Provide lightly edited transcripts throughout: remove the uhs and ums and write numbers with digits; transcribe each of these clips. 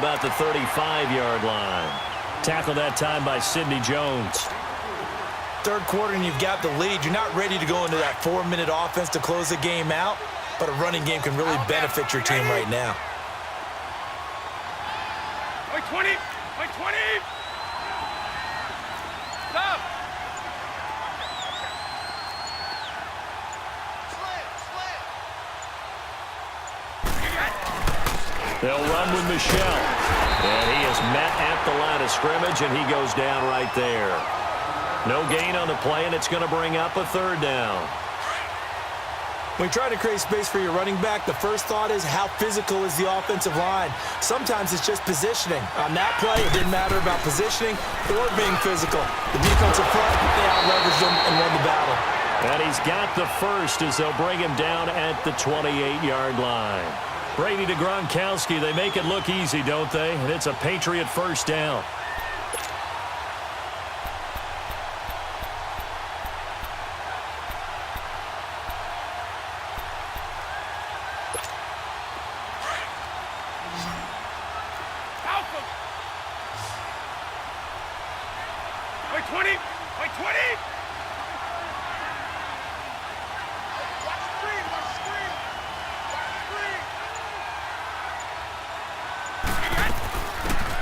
about the 35-yard line. Tackled that time by Sidney Jones. Third quarter and you've got the lead. You're not ready to go into that 4-minute offense to close the game out, but a running game can really benefit your team right now. 20! 20! Stop! They'll run with Michel. And he is met at the line of scrimmage, and he goes down right there. No gain on the play, and it's going to bring up a third down. When you try to create space for your running back, the first thought is how physical is the offensive line. Sometimes it's just positioning. On that play, it didn't matter about positioning or being physical. The defensive front, they out-leveraged them and won the battle. And he's got the first as they'll bring him down at the 28-yard line. Brady to Gronkowski. They make it look easy, don't they? And it's a Patriot first down.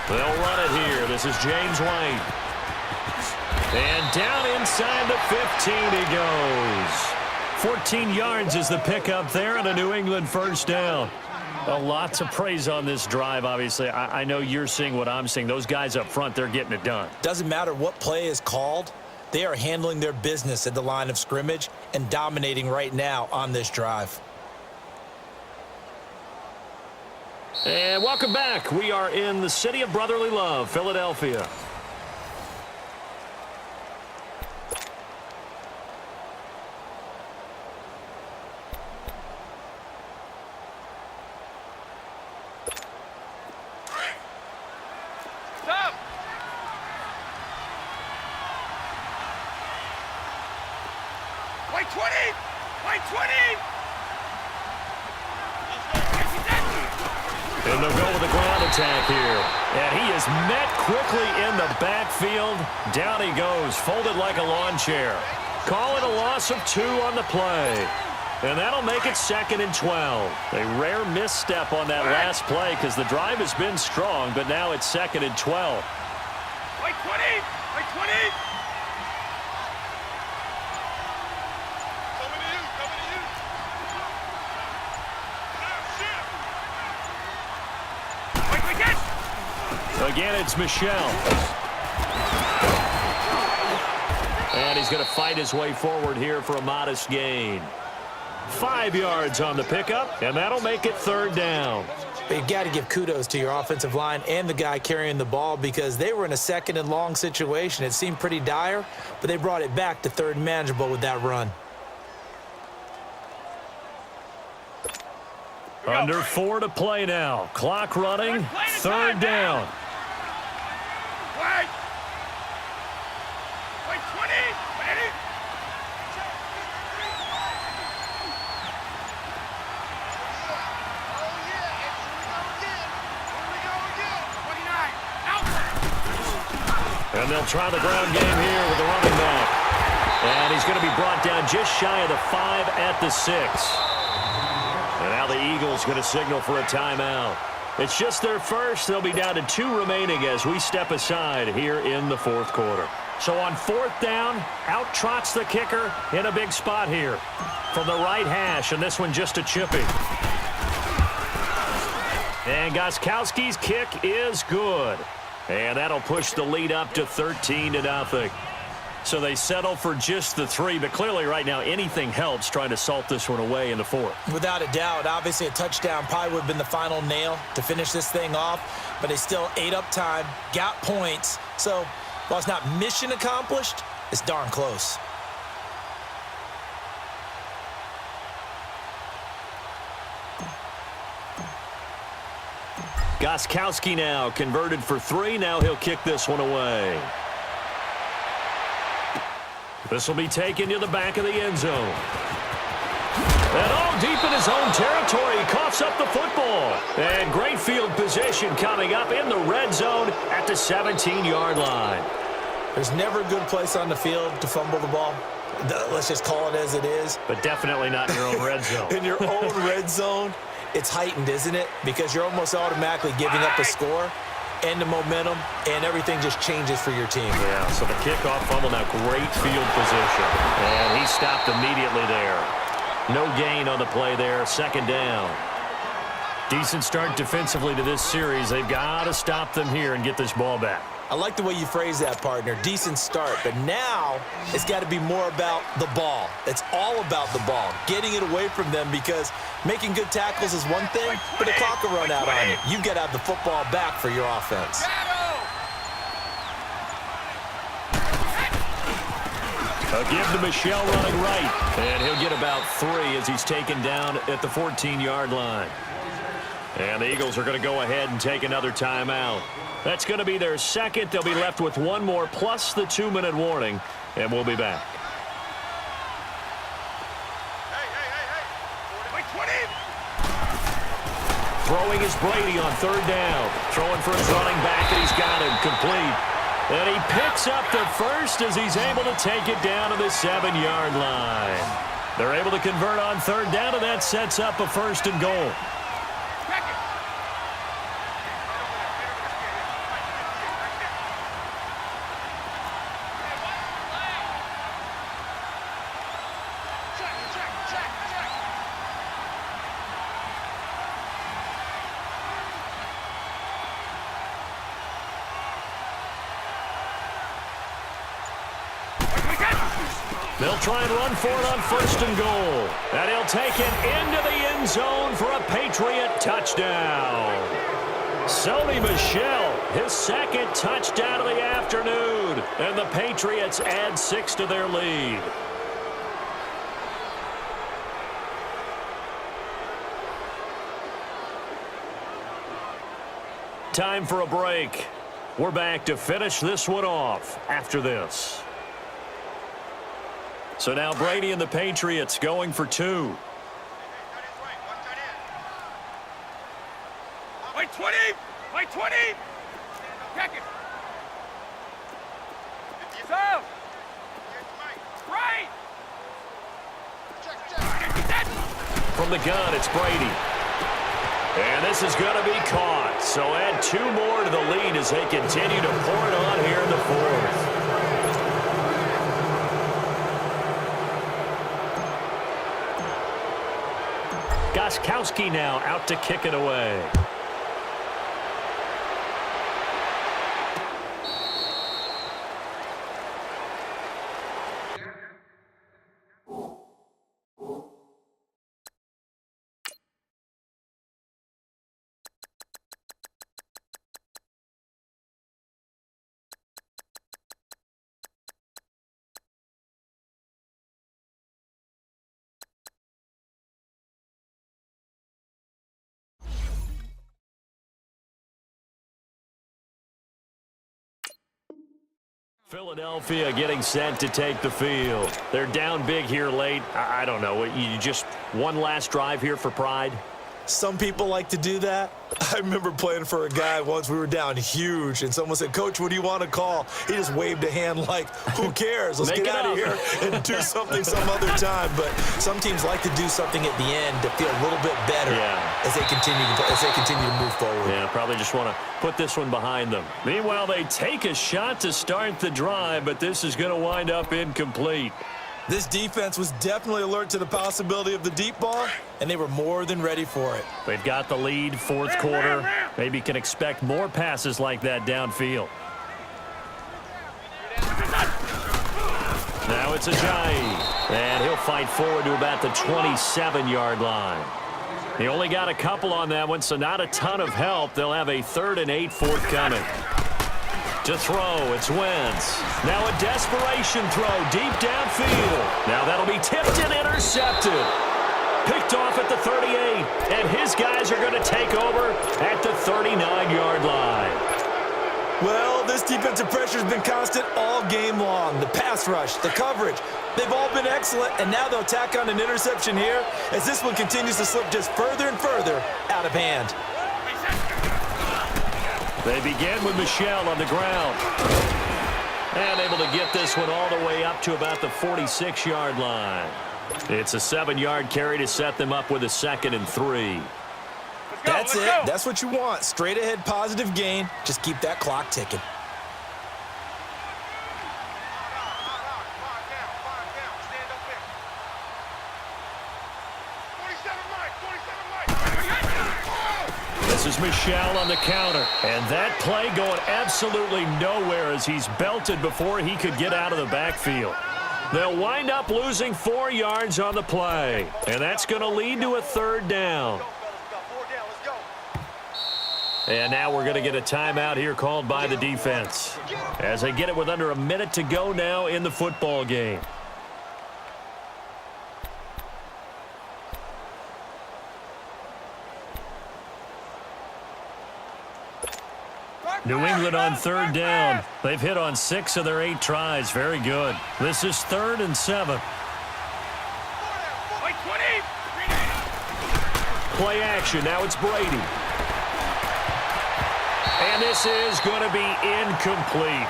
They'll run it here. This is James White. And down inside the 15 he goes. 14 yards is the pickup there and a New England first down. Well, lots of praise on this drive, obviously. I know you're seeing what I'm seeing. Those guys up front, they're getting it done. Doesn't matter what play is called. They are handling their business at the line of scrimmage and dominating right now on this drive. And welcome back. We are in the city of brotherly love, Philadelphia. Stop! White 20! White 20! And they'll go with a ground attack here. And he is met quickly in the backfield. Down he goes, folded like a lawn chair. Call it a loss of 2 on the play. And that'll make it 2nd and 12. A rare misstep on that last play because the drive has been strong, but now it's 2nd and 12. White 20! White 20! Again, it's Michel. And he's going to fight his way forward here for a modest gain. 5 yards on the pickup, and that'll make it 3rd down. But you've got to give kudos to your offensive line and the guy carrying the ball because they were in a 2nd and long situation. It seemed pretty dire, but they brought it back to 3rd and manageable with that run. Under 4 to play now. Clock running, 3rd down. White! White 20! Ready? And they'll try the ground game here with the running back. And he's going to be brought down just shy of the 5 at the 6. And now the Eagles going to signal for a timeout. It's just their first. They'll be down to 2 remaining as we step aside here in the 4th quarter. So on 4th down, out trots the kicker in a big spot here from the right hash, and this one just a chippy. And Gostkowski's kick is good. And that'll push the lead up to 13-0. So they settle for just the 3, but clearly right now anything helps trying to salt this one away in the 4th. Without a doubt, obviously a touchdown probably would have been the final nail to finish this thing off, but they still ate up time, got points. So while it's not mission accomplished, it's darn close. Gostkowski now converted for 3. Now he'll kick this one away. This will be taken to the back of the end zone. And deep in his own territory. He coughs up the football. And great field position coming up in the red zone at the 17-yard line. There's never a good place on the field to fumble the ball. Let's just call it as it is. But definitely not in your own red zone. In your own red zone, it's heightened, isn't it? Because you're almost automatically giving up a score and the momentum, and everything just changes for your team. Yeah, so the kickoff fumble, now great field position. And he stopped immediately there. No gain on the play there, second down. Decent start defensively to this series. They've got to stop them here and get this ball back. I like the way you phrase that, partner. Decent start. But now it's got to be more about the ball. It's all about the ball, getting it away from them, because making good tackles is one thing, but the clock will run out on you. You've got to have the football back for your offense. I'll give to Michelle running right. And he'll get about 3 as he's taken down at the 14-yard line. And the Eagles are going to go ahead and take another timeout. That's going to be their second. They'll be left with one more plus the 2-minute warning, and we'll be back. Throwing is Brady on third down. Throwing for his running back, and he's got him complete. And he picks up the first as he's able to take it down to the 7-yard line. They're able to convert on third down, and that sets up a first and goal. They'll try and run for it on first and goal. And he'll take it into the end zone for a Patriot touchdown. Sony Michel, his second touchdown of the afternoon. And the Patriots add 6 to their lead. Time for a break. We're back to finish this one off after this. So now Brady and the Patriots going for 2. Wait 20! Wait 20! Check it! So! Right! From the gun, it's Brady. And this is going to be caught. So add 2 more to the lead as they continue to pour it on here in the fourth. Gostkowski now out to kick it away. Philadelphia getting set to take the field. They're down big here late. I don't know. You just one last drive here for pride? Some people like to do that. I remember playing for a guy once. We were down huge, and someone said, "Coach, what do you want to call?" He just waved a hand like, who cares? Let's get out of here and do something some other time. But some teams like to do something at the end to feel a little bit better as they continue to move forward. Yeah, probably just want to put this one behind them. Meanwhile, they take a shot to start the drive, but this is going to wind up incomplete. This defense was definitely alert to the possibility of the deep ball, and they were more than ready for it. They've got the lead, fourth quarter. Maybe can expect more passes like that downfield. Now it's Ajayi, and he'll fight forward to about the 27-yard line. He only got a couple on that one, so not a ton of help. They'll have a 3rd and 8 forthcoming. To throw, it's Wentz. Now a desperation throw deep downfield. Now that'll be tipped and intercepted. Picked off at the 38, and his guys are going to take over at the 39-yard line. Well, This defensive pressure has been constant all game long. The pass rush, the coverage, they've all been excellent, and now they'll tack on an interception here as this one continues to slip just further and further out of hand. They begin with Michel on the ground. And able to get this one all the way up to about the 46-yard line. It's a 7-yard carry to set them up with a 2nd and 3. That's it. That's what you want. Straight ahead positive gain. Just keep that clock ticking. This is Michel on the counter. And that play going absolutely nowhere as he's belted before he could get out of the backfield. They'll wind up losing 4 yards on the play. And that's going to lead to a 3rd down. And now we're going to get a timeout here called by the defense as they get it with under a minute to go now in the football game. New England on 3rd down. They've hit on 6 of their 8 tries. Very good. This is 3rd and 7. Play action. Now it's Brady. And this is going to be incomplete.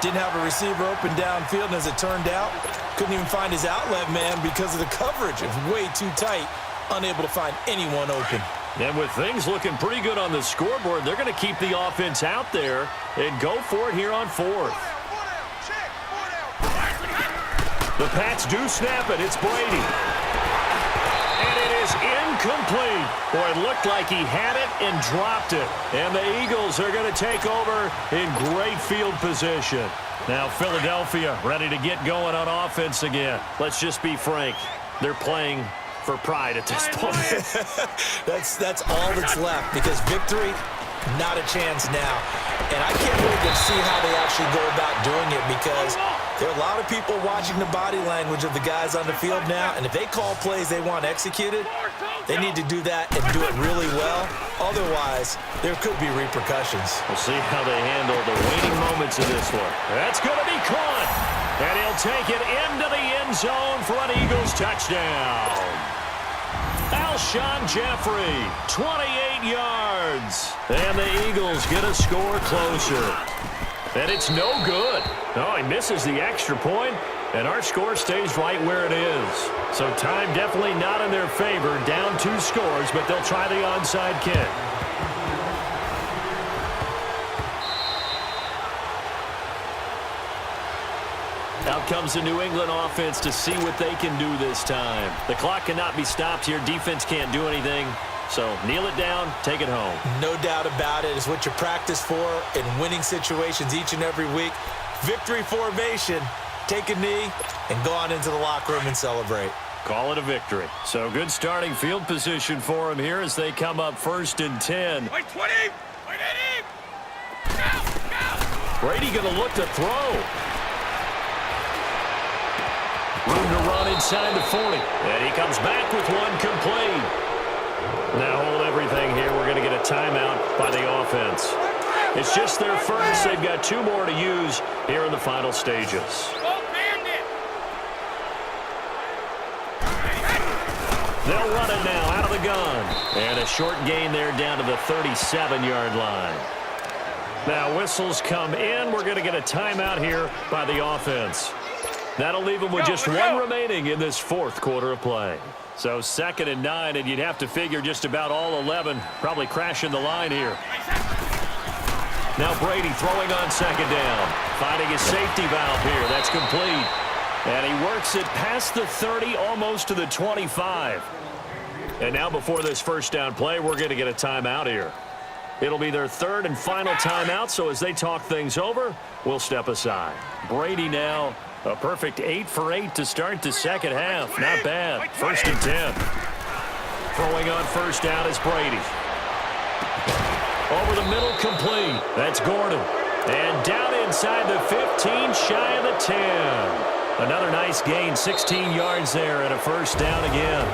Didn't have a receiver open downfield, and as it turned out, couldn't even find his outlet man because of the coverage. It was way too tight, unable to find anyone open. And with things looking pretty good on the scoreboard, they're going to keep the offense out there and go for it here on 4th. The Pats do snap it. It's Brady. And it is incomplete. Boy, it looked like he had it and dropped it. And the Eagles are going to take over in great field position. Now Philadelphia ready to get going on offense again. Let's just be frank. They're playing for pride at this point. That's all that's left because victory, not a chance now. And I can't wait to see how they actually go about doing it because there are a lot of people watching the body language of the guys on the field now, and if they call plays they want executed, they need to do that and do it really well. Otherwise, there could be repercussions. We'll see how they handle the waiting moments of this one. That's going to be caught. And he'll take it into the end zone for an Eagles touchdown. Alshon Jeffrey, 28 yards. And the Eagles get a score closer. And it's no good. Oh, he misses the extra point, and our score stays right where it is. So time definitely not in their favor. Down 2 scores, but they'll try the onside kick. Out comes the New England offense to see what they can do this time. The clock cannot be stopped here. Defense can't do anything. So kneel it down, take it home. No doubt about it. It's what you practice for in winning situations each and every week. Victory formation. Take a knee and go on into the locker room and celebrate. Call it a victory. So good starting field position for them here as they come up 1st and 10. Wait, 20! Wait, 80! Go! Brady going to look to throw. Room to run inside the 40. And he comes back with one complete. Now hold everything here. We're going to get a timeout by the offense. It's just their first. They've got 2 more to use here in the final stages. They'll run it now out of the gun. And a short gain there down to the 37-yard line. Now whistles come in. We're going to get a timeout here by the offense. That'll leave them with just 1 remaining in this 4th quarter of play. So 2nd and 9, and you'd have to figure just about all 11 probably crashing the line here. Now Brady throwing on 2nd down. Finding his safety valve here. That's complete. And he works it past the 30, almost to the 25. And now before this first down play, we're going to get a timeout here. It'll be their 3rd and final timeout, so as they talk things over, we'll step aside. Brady now, a perfect 8 for 8 to start the second half. Not bad. 1st and 10. Throwing on 1st down is Brady. Over the middle, complete. That's Gordon. And down inside the 15, shy of the 10. Another nice gain, 16 yards there, and a 1st down again.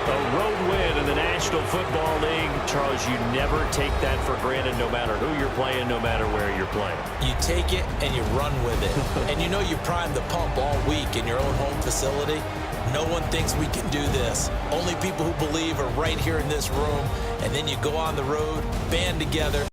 A road win in the National National Football League, Charles, you never take that for granted no matter who you're playing, no matter where you're playing. You take it and you run with it. And you know you primed the pump all week in your own home facility. No one thinks we can do this. Only people who believe are right here in this room. And then you go on the road, band together.